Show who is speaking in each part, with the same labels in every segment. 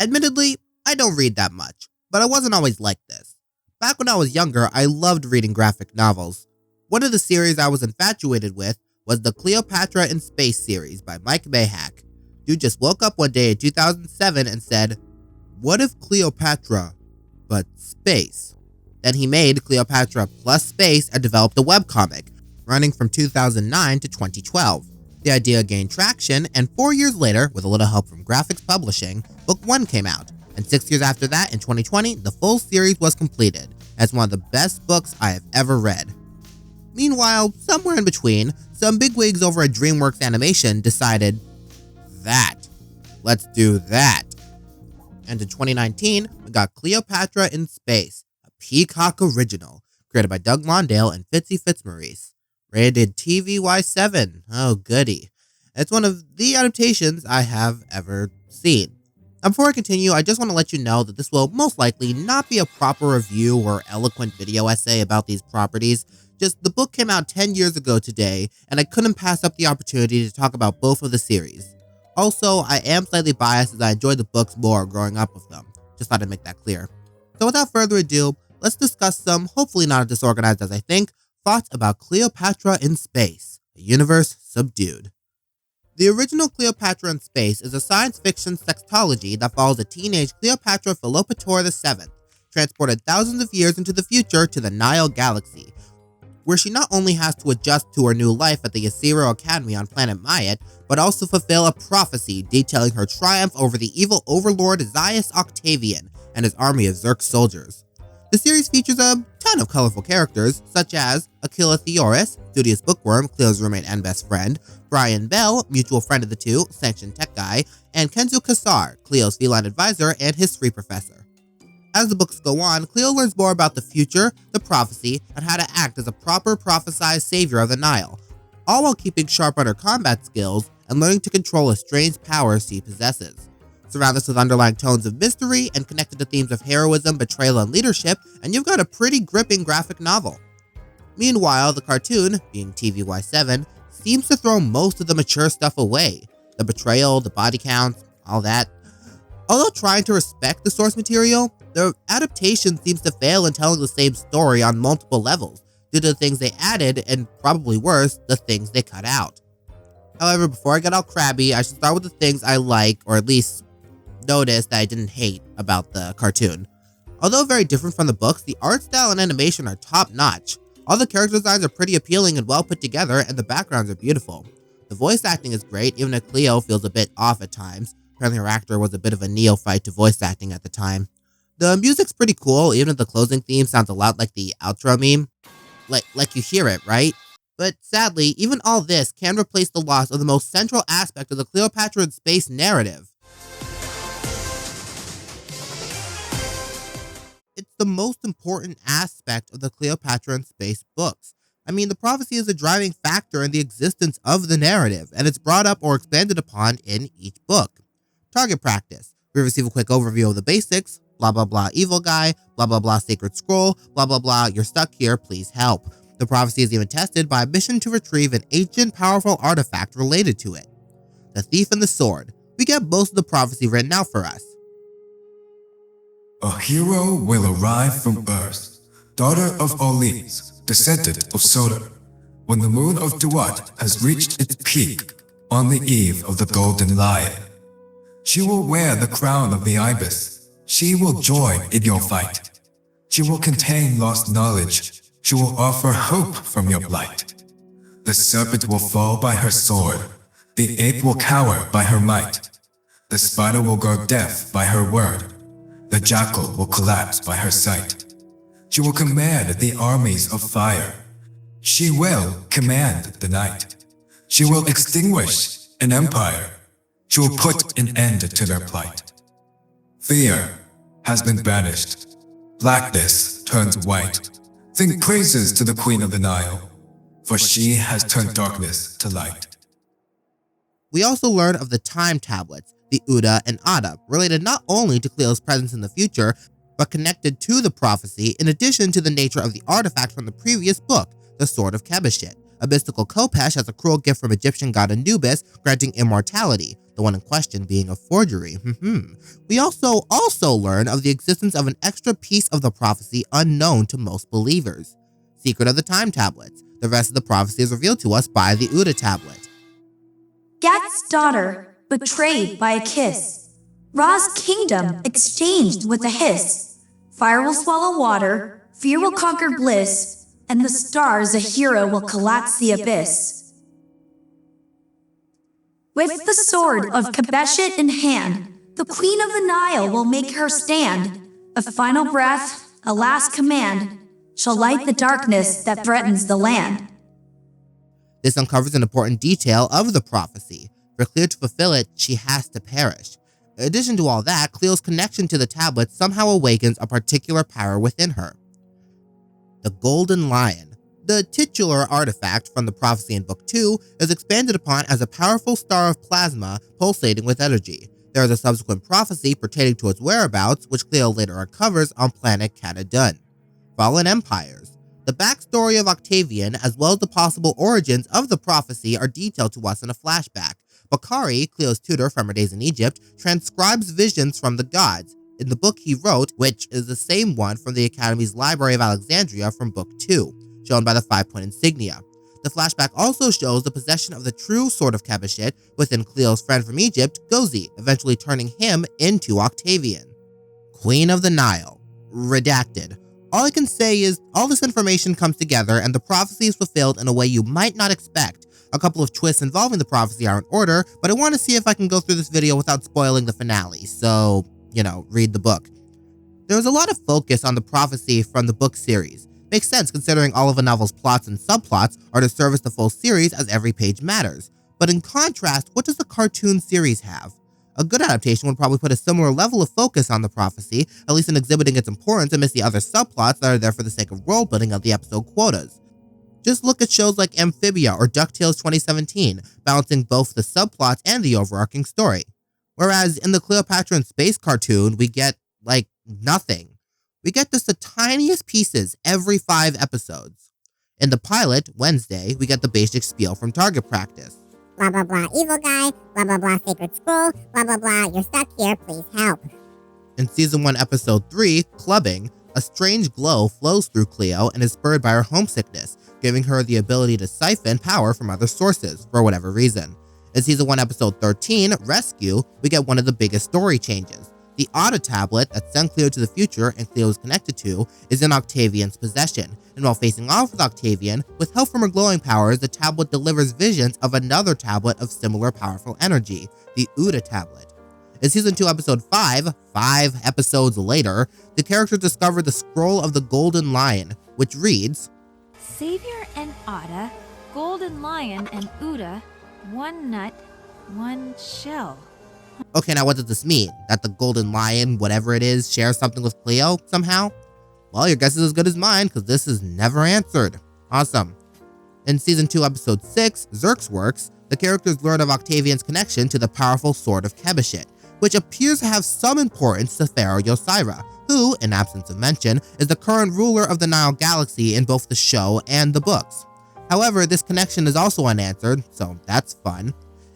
Speaker 1: Admittedly, I don't read that much, but I wasn't always like this. Back when I was younger, I loved reading graphic novels. One of the series I was infatuated with was the Cleopatra in Space series by maihack. Dude just woke up one day in 2007 and said, "What if Cleopatra, but space?" Then he made Cleopatra plus space and developed a webcomic, running from 2009 to 2012. The idea gained traction, and 4 years later, with a little help from graphics publishing, Book 1 came out. And 6 years after that, in 2020, the full series was completed, as one of the best books I have ever read. Meanwhile, somewhere in between, some bigwigs over at DreamWorks Animation decided, let's do that. And in 2019, we got Cleopatra in Space, a Peacock original, created by Doug Mondale and Fitzy Fitzmaurice. Rated TVY7, oh goody. It's one of the adaptations I have ever seen. Now before I continue, I just want to let you know that this will most likely not be a proper review or eloquent video essay about these properties. Just the book came out 10 years ago today, and I couldn't pass up the opportunity to talk about both of the series. Also, I am slightly biased as I enjoyed the books more growing up with them. Just thought I'd make that clear. So without further ado, let's discuss some, hopefully not as disorganized as I think, thoughts about Cleopatra in Space, a universe subdued. The original Cleopatra in Space is a science fiction sextology that follows a teenage Cleopatra Philopator VII, transported thousands of years into the future to the Nile Galaxy, where she not only has to adjust to her new life at the Assyro Academy on planet Mayat, but also fulfill a prophecy detailing her triumph over the evil overlord Zaius Octavian and his army of Xerxes soldiers. The series features a ton of colorful characters, such as Aquila Theoris, studious bookworm, Cleo's roommate and best friend, Brian Bell, mutual friend of the two, sanctioned tech guy, and Kenzo Kassar, Cleo's feline advisor and history professor. As the books go on, Cleo learns more about the future, the prophecy, and how to act as a proper prophesized savior of the Nile, all while keeping sharp on her combat skills and learning to control a strange power she possesses. Surround this with underlying tones of mystery and connected to themes of heroism, betrayal, and leadership, and you've got a pretty gripping graphic novel. Meanwhile, the cartoon, being TVY7, seems to throw most of the mature stuff away. The betrayal, the body counts, all that. Although trying to respect the source material, the adaptation seems to fail in telling the same story on multiple levels, due to the things they added, and probably worse, the things they cut out. However, before I get all crabby, I should start with the things I like, or at least notice that I didn't hate about the cartoon. Although very different from the books, the art style and animation are top-notch. All the character designs are pretty appealing and well put together, and the backgrounds are beautiful. The voice acting is great, even if Cleo feels a bit off at times. Apparently her actor was a bit of a neophyte to voice acting at the time. The music's pretty cool, even if the closing theme sounds a lot like the outro meme. Like you hear it, right? But sadly, even all this can replace the loss of the most central aspect of the Cleopatra in Space narrative. It's the most important aspect of the Cleopatra in Space books. I mean, the prophecy is a driving factor in the existence of the narrative, and it's brought up or expanded upon in each book. Target practice. We receive a quick overview of the basics, blah blah blah evil guy, blah blah blah sacred scroll, blah blah blah you're stuck here, please help. The prophecy is even tested by a mission to retrieve an ancient powerful artifact related to it. The Thief and the Sword. We get most of the prophecy written out for us.
Speaker 2: A hero will arrive from Earth, daughter of Orleans, descendant of Soda, when the moon of Duat has reached its peak on the eve of the Golden Lion. She will wear the crown of the Ibis. She will join in your fight. She will contain lost knowledge. She will offer hope from your blight. The serpent will fall by her sword. The ape will cower by her might. The spider will go deaf by her word. The jackal will collapse by her sight. She will command the armies of fire. She will command the night. She will extinguish an empire. She will put an end to their plight. Fear has been banished. Blackness turns white. Sing praises to the Queen of the Nile, for she has turned darkness to light.
Speaker 1: We also learn of the time tablets, the Uda and Ada, related not only to Cleo's presence in the future, but connected to the prophecy in addition to the nature of the artifact from the previous book, the Sword of Kebashit, A mystical Khopesh has a cruel gift from Egyptian god Anubis, granting immortality, the one in question being a forgery. We also learn of the existence of an extra piece of the prophecy unknown to most believers. Secret of the Time Tablets. The rest of the prophecy is revealed to us by the Uda Tablet.
Speaker 3: Gat's daughter, betrayed by a kiss. Ra's kingdom, exchanged with a hiss. Fire will swallow water, fear will conquer bliss, and the stars a hero will collapse the abyss. With the sword of Kabeshet in hand, the queen of the Nile will make her stand. A final breath, a last command, shall light the darkness that threatens the land.
Speaker 1: This uncovers an important detail of the prophecy. For Cleo to fulfill it, she has to perish. In addition to all that, Cleo's connection to the tablet somehow awakens a particular power within her. The Golden Lion. The titular artifact from the prophecy in Book 2 is expanded upon as a powerful star of plasma pulsating with energy. There is a subsequent prophecy pertaining to its whereabouts, which Cleo later uncovers on planet Canadun. Fallen Empires. The backstory of Octavian, as well as the possible origins of the prophecy, are detailed to us in a flashback. Bakari, Cleo's tutor from her days in Egypt, transcribes visions from the gods. In the book he wrote, which is the same one from the Academy's Library of Alexandria from Book 2, shown by the 5-point insignia. The flashback also shows the possession of the true Sword of Kabeshet within Cleo's friend from Egypt, Gozi, eventually turning him into Octavian. Queen of the Nile. Redacted. All I can say is, all this information comes together and the prophecy is fulfilled in a way you might not expect. A couple of twists involving the prophecy are in order, but I want to see if I can go through this video without spoiling the finale, so, read the book. There was a lot of focus on the prophecy from the book series. Makes sense considering all of a novel's plots and subplots are to service the full series as every page matters. But in contrast, what does the cartoon series have? A good adaptation would probably put a similar level of focus on the prophecy, at least in exhibiting its importance amidst the other subplots that are there for the sake of world building of the episode quotas. Just look at shows like Amphibia or DuckTales 2017, balancing both the subplots and the overarching story. Whereas in the Cleopatra in Space cartoon, we get, nothing. We get just the tiniest pieces every 5 episodes. In the pilot, Wednesday, we get the basic spiel from target practice.
Speaker 4: Blah blah blah evil guy, blah blah blah sacred scroll, blah blah blah you're stuck here, please help.
Speaker 1: In Season 1, Episode 3, Clubbing, a strange glow flows through Cleo and is spurred by her homesickness, giving her the ability to siphon power from other sources, for whatever reason. In Season 1, Episode 13, Rescue, we get one of the biggest story changes. The Auto tablet that sent Cleo to the future and Cleo is connected to is in Octavian's possession, and while facing off with Octavian, with help from her glowing powers, the tablet delivers visions of another tablet of similar powerful energy, the Uda tablet. In Season 2, Episode 5, 5 episodes later, the characters discover the Scroll of the Golden Lion, which reads,
Speaker 5: Savior and Ada, Golden Lion and Uda, one nut, one shell.
Speaker 1: Okay, now what does this mean? That the Golden Lion, whatever it is, shares something with Cleo somehow? Well, your guess is as good as mine, because this is never answered. Awesome. In Season 2, Episode 6, Zerk's Works, the characters learn of Octavian's connection to the powerful Sword of Kabeshet, which appears to have some importance to Pharaoh Yosira, who, in absence of mention, is the current ruler of the Nile Galaxy in both the show and the books. However, this connection is also unanswered, so that's fun.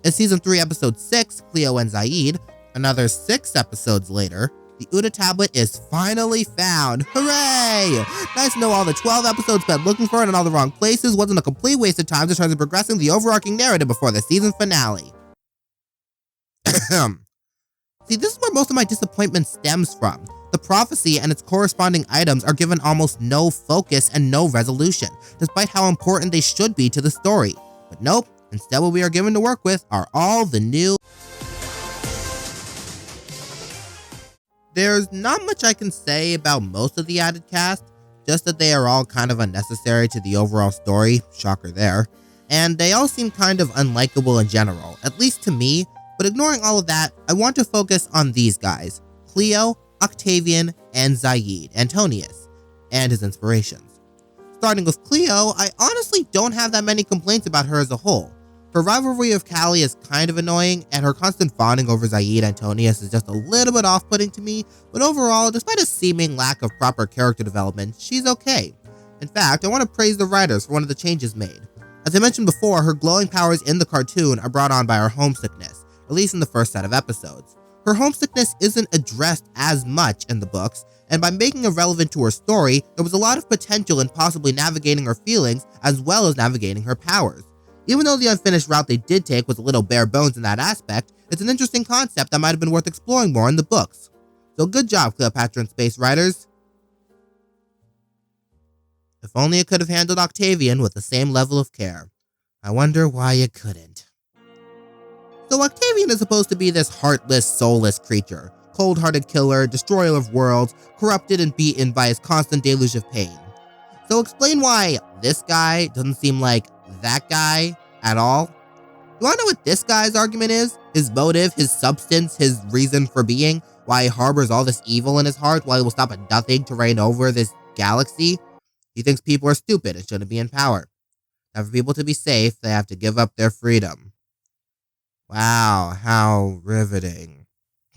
Speaker 1: In Season 3, Episode 6, Cleo and Zaid, another 6 episodes later, the Uda tablet is finally found. Hooray! Nice to know all the 12 episodes spent looking for it in all the wrong places wasn't a complete waste of time in terms of progressing the overarching narrative before the season finale. See, this is where most of my disappointment stems from. The prophecy and its corresponding items are given almost no focus and no resolution, despite how important they should be to the story. But nope. Instead, what we are given to work with are all the new... There's not much I can say about most of the added cast, just that they are all kind of unnecessary to the overall story, shocker there, and they all seem kind of unlikable in general, at least to me, but ignoring all of that, I want to focus on these guys, Cleo, Octavian, and Zaid, Antonius, and his inspirations. Starting with Cleo, I honestly don't have that many complaints about her as a whole. Her rivalry of Callie is kind of annoying, and her constant fawning over Zaid Antonius is just a little bit off-putting to me, but overall, despite a seeming lack of proper character development, she's okay. In fact, I want to praise the writers for one of the changes made. As I mentioned before, her glowing powers in the cartoon are brought on by her homesickness, at least in the first set of episodes. Her homesickness isn't addressed as much in the books, and by making it relevant to her story, there was a lot of potential in possibly navigating her feelings as well as navigating her powers. Even though the unfinished route they did take was a little bare bones in that aspect, it's an interesting concept that might have been worth exploring more in the books. So good job, Cleopatra and space writers. If only it could have handled Octavian with the same level of care. I wonder why it couldn't. So Octavian is supposed to be this heartless, soulless creature, cold-hearted killer, destroyer of worlds, corrupted and beaten by his constant deluge of pain. So explain why this guy doesn't seem like that guy at all. You wanna know what this guy's argument is? His motive, his substance, his reason for being? Why he harbors all this evil in his heart? Why he will stop at nothing to reign over this galaxy? He thinks people are stupid and shouldn't be in power. Now for people to be safe, they have to give up their freedom. Wow, how riveting.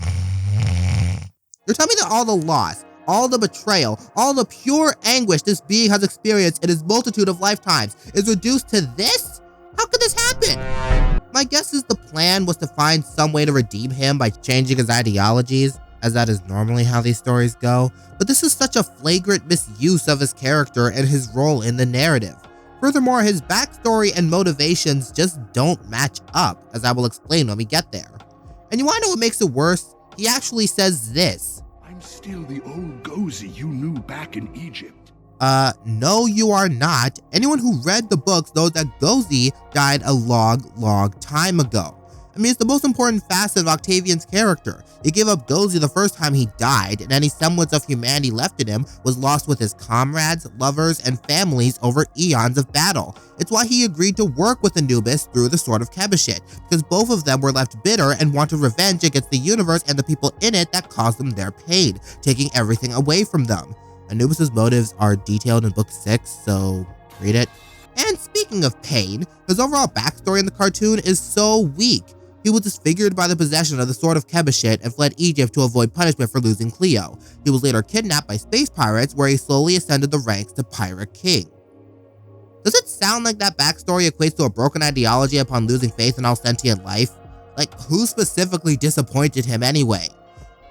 Speaker 1: You're telling me that all the loss, all the betrayal, all the pure anguish this being has experienced in his multitude of lifetimes is reduced to this? How could this happen? My guess is the plan was to find some way to redeem him by changing his ideologies, as that is normally how these stories go, but this is such a flagrant misuse of his character and his role in the narrative. Furthermore, his backstory and motivations just don't match up, as I will explain when we get there. And you wanna know what makes it worse? He actually says this.
Speaker 6: I'm still the old Gozi you knew back in Egypt.
Speaker 1: No you are not. Anyone who read the books knows that Gozi died a long time ago. I mean, it's the most important facet of Octavian's character. He gave up Gozi the first time he died, and any semblance of humanity left in him was lost with his comrades, lovers, and families over eons of battle. It's why he agreed to work with Anubis through the Sword of Khebashit, because both of them were left bitter and wanted revenge against the universe and the people in it that caused them their pain, taking everything away from them. Anubis' motives are detailed in Book 6, so read it. And speaking of pain, his overall backstory in the cartoon is so weak. He was disfigured by the possession of the Sword of Khebashit and fled Egypt to avoid punishment for losing Cleo. He was later kidnapped by space pirates, where he slowly ascended the ranks to Pirate King. Does it sound like that backstory equates to a broken ideology upon losing faith in all sentient life? Like, who specifically disappointed him anyway?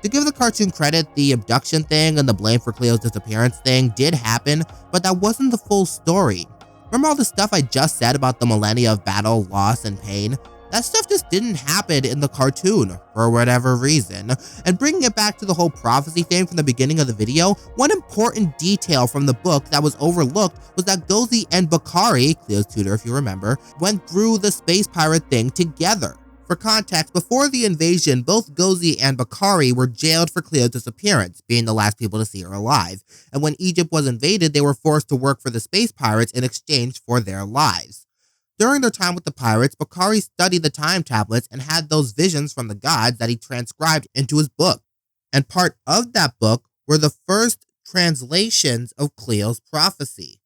Speaker 1: To give the cartoon credit, the abduction thing and the blame for Cleo's disappearance thing did happen, but that wasn't the full story. Remember all the stuff I just said about the millennia of battle, loss, and pain? That stuff just didn't happen in the cartoon, for whatever reason. And bringing it back to the whole prophecy thing from the beginning of the video, one important detail from the book that was overlooked was that Gozi and Bakari, Cleo's tutor if you remember, went through the space pirate thing together. For context, before the invasion, both Gozi and Bakari were jailed for Cleo's disappearance, being the last people to see her alive. And when Egypt was invaded, they were forced to work for the space pirates in exchange for their lives. During their time with the pirates, Bakari studied the time tablets and had those visions from the gods that he transcribed into his book. And part of that book were the first translations of Cleo's prophecy.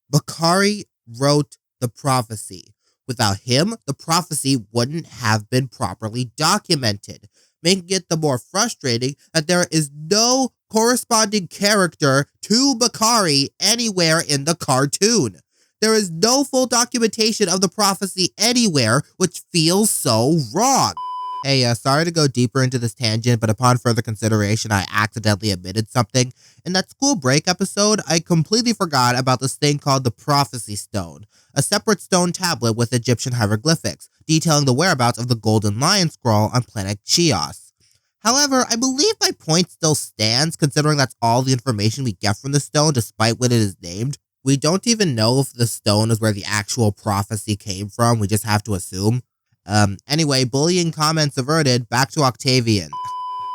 Speaker 1: Bakari wrote the prophecy. Without him, the prophecy wouldn't have been properly documented, making it the more frustrating that there is no corresponding character to Bakari anywhere in the cartoon. There is no full documentation of the prophecy anywhere, which feels so wrong. Hey, sorry to go deeper into this tangent, but upon further consideration, I accidentally omitted something. In that school break episode, I completely forgot about this thing called the Prophecy Stone, a separate stone tablet with Egyptian hieroglyphics, detailing the whereabouts of the Golden Lion Scroll on planet Chios. However, I believe my point still stands, considering that's all the information we get from the stone, despite what it is named. We don't even know if the stone is where the actual prophecy came from, we just have to assume. Anyway, bullying comments averted, back to Octavian.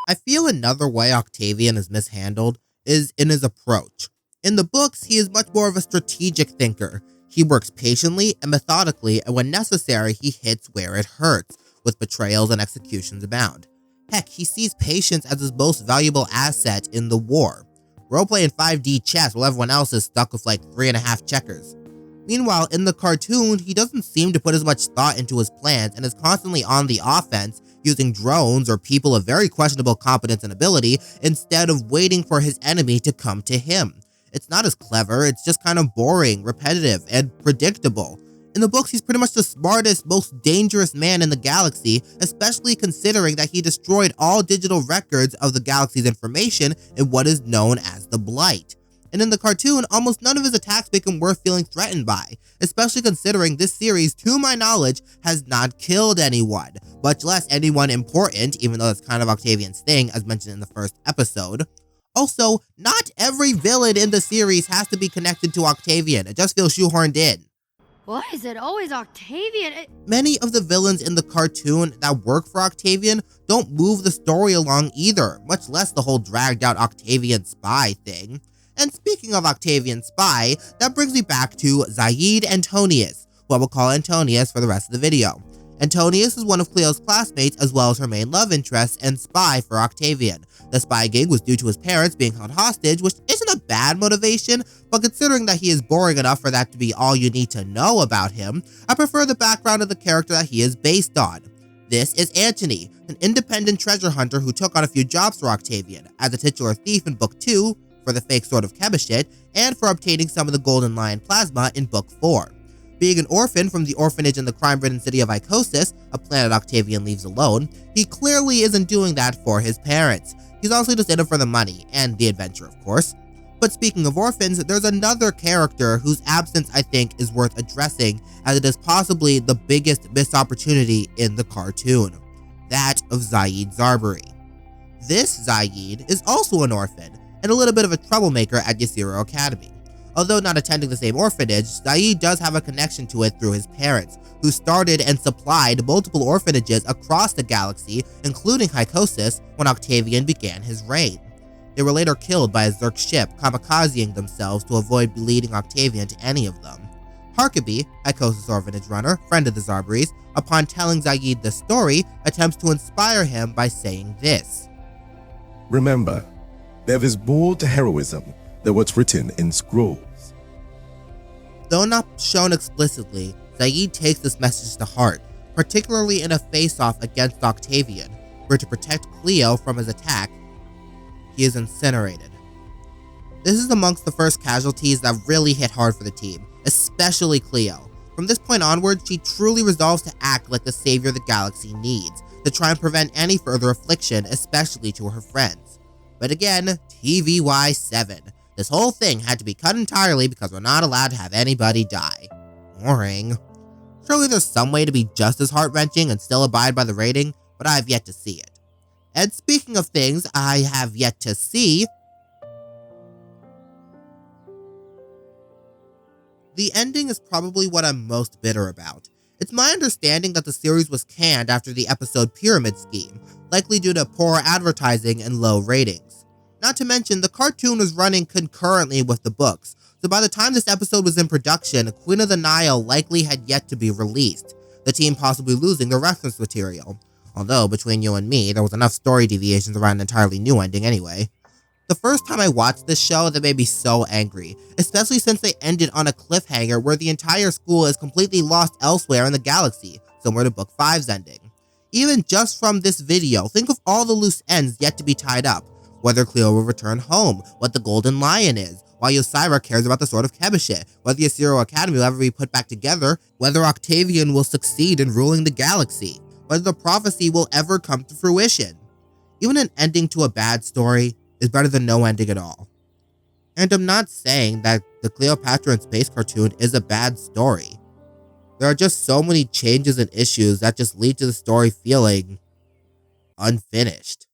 Speaker 1: I feel another way Octavian is mishandled is in his approach. In the books, he is much more of a strategic thinker. He works patiently and methodically, and when necessary, he hits where it hurts, with betrayals and executions abound. Heck, he sees patience as his most valuable asset in the war. Roleplay in 5D chess while everyone else is stuck with like 3.5 checkers. Meanwhile, in the cartoon, he doesn't seem to put as much thought into his plans and is constantly on the offense, using drones or people of very questionable competence and ability instead of waiting for his enemy to come to him. It's not as clever, it's just kind of boring, repetitive, and predictable. In the books, he's pretty much the smartest, most dangerous man in the galaxy, especially considering that he destroyed all digital records of the galaxy's information in what is known as the Blight. And in the cartoon, almost none of his attacks make him worth feeling threatened by, especially considering this series, to my knowledge, has not killed anyone, much less anyone important, even though that's kind of Octavian's thing, as mentioned in the first episode. Also, not every villain in the series has to be connected to Octavian. It just feels shoehorned in.
Speaker 5: Why is it always Octavian?
Speaker 1: Many of the villains in the cartoon that work for Octavian don't move the story along either, much less the whole dragged out Octavian spy thing. And speaking of Octavian spy, that brings me back to Zaid Antonius, who I will call Antonius for the rest of the video. Antonius is one of Cleo's classmates as well as her main love interest and spy for Octavian. The spy gig was due to his parents being held hostage, which isn't a bad motivation, but considering that he is boring enough for that to be all you need to know about him, I prefer the background of the character that he is based on. This is Antony, an independent treasure hunter who took on a few jobs for Octavian, as a titular thief in Book 2, for the fake sword of Kebashit, and for obtaining some of the Golden Lion plasma in Book 4. Being an orphan from the orphanage in the crime-ridden city of Icosis, a planet Octavian leaves alone, he clearly isn't doing that for his parents. He's honestly just in it for the money, and the adventure, of course. But speaking of orphans, there's another character whose absence I think is worth addressing, as it is possibly the biggest missed opportunity in the cartoon. That of Zaid Zarbari. This Zaid is also an orphan, and a little bit of a troublemaker at Ysero Academy. Although not attending the same orphanage, Zaid does have a connection to it through his parents, who started and supplied multiple orphanages across the galaxy, including Icosis, when Octavian began his reign. They were later killed by a Zerk ship, kamikazing themselves to avoid leading Octavian to any of them. Harkaby, Icosis orphanage runner, friend of the Zarbaris, upon telling Zaid the story, attempts to inspire him by saying this.
Speaker 7: Remember, there is more to heroism than what's written in scrolls.
Speaker 1: Though not shown explicitly, Zaid takes this message to heart, particularly in a face-off against Octavian, where to protect Cleo from his attack, he is incinerated. This is amongst the first casualties that really hit hard for the team, especially Cleo. From this point onward, she truly resolves to act like the savior the galaxy needs, to try and prevent any further affliction, especially to her friends. But again, TVY7. This whole thing had to be cut entirely because we're not allowed to have anybody die. Boring. Surely there's some way to be just as heart-wrenching and still abide by the rating, but I have yet to see it. And speaking of things I have yet to see, the ending is probably what I'm most bitter about. It's my understanding that the series was canned after the episode Pyramid Scheme, likely due to poor advertising and low ratings. Not to mention, the cartoon was running concurrently with the books, so by the time this episode was in production, Queen of the Nile likely had yet to be released, the team possibly losing the reference material. Although, between you and me, there was enough story deviations around an entirely new ending anyway. The first time I watched this show, that made me so angry, especially since they ended on a cliffhanger where the entire school is completely lost elsewhere in the galaxy, similar to Book 5's ending. Even just from this video, think of all the loose ends yet to be tied up, whether Cleo will return home, what the Golden Lion is, why Ysera cares about the Sword of Kebashit, whether the Ysero Academy will ever be put back together, whether Octavian will succeed in ruling the galaxy, whether the prophecy will ever come to fruition. Even an ending to a bad story is better than no ending at all. And I'm not saying that the Cleopatra in Space cartoon is a bad story. There are just so many changes and issues that just lead to the story feeling unfinished.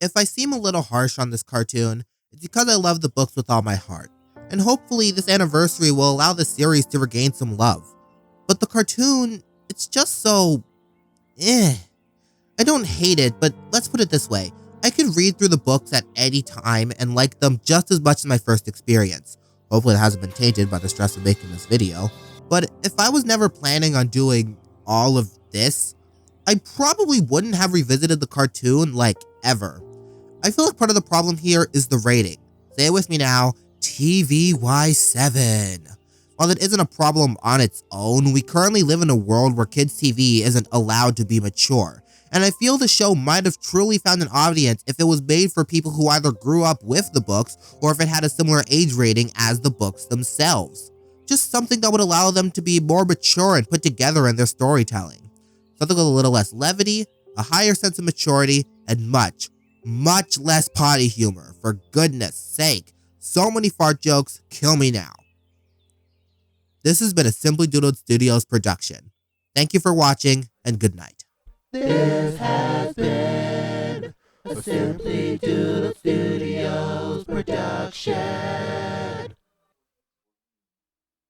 Speaker 1: If I seem a little harsh on this cartoon, it's because I love the books with all my heart, and hopefully this anniversary will allow the series to regain some love. But the cartoon, it's just so... I don't hate it, but let's put it this way. I could read through the books at any time and like them just as much as my first experience. Hopefully it hasn't been tainted by the stress of making this video. But if I was never planning on doing all of this, I probably wouldn't have revisited the cartoon, ever. I feel like part of the problem here is the rating. Say it with me now, TVY7. While it isn't a problem on its own, we currently live in a world where kids' TV isn't allowed to be mature. And I feel the show might have truly found an audience if it was made for people who either grew up with the books or if it had a similar age rating as the books themselves. just something that would allow them to be more mature and put together in their storytelling. Something with a little less levity, a higher sense of maturity, and much, much less potty humor. For goodness sake, so many fart jokes, kill me now. This has been a Simply Doodled Studios production. Thank you for watching, and good night.
Speaker 8: This has been a Simply Doodled Studios production.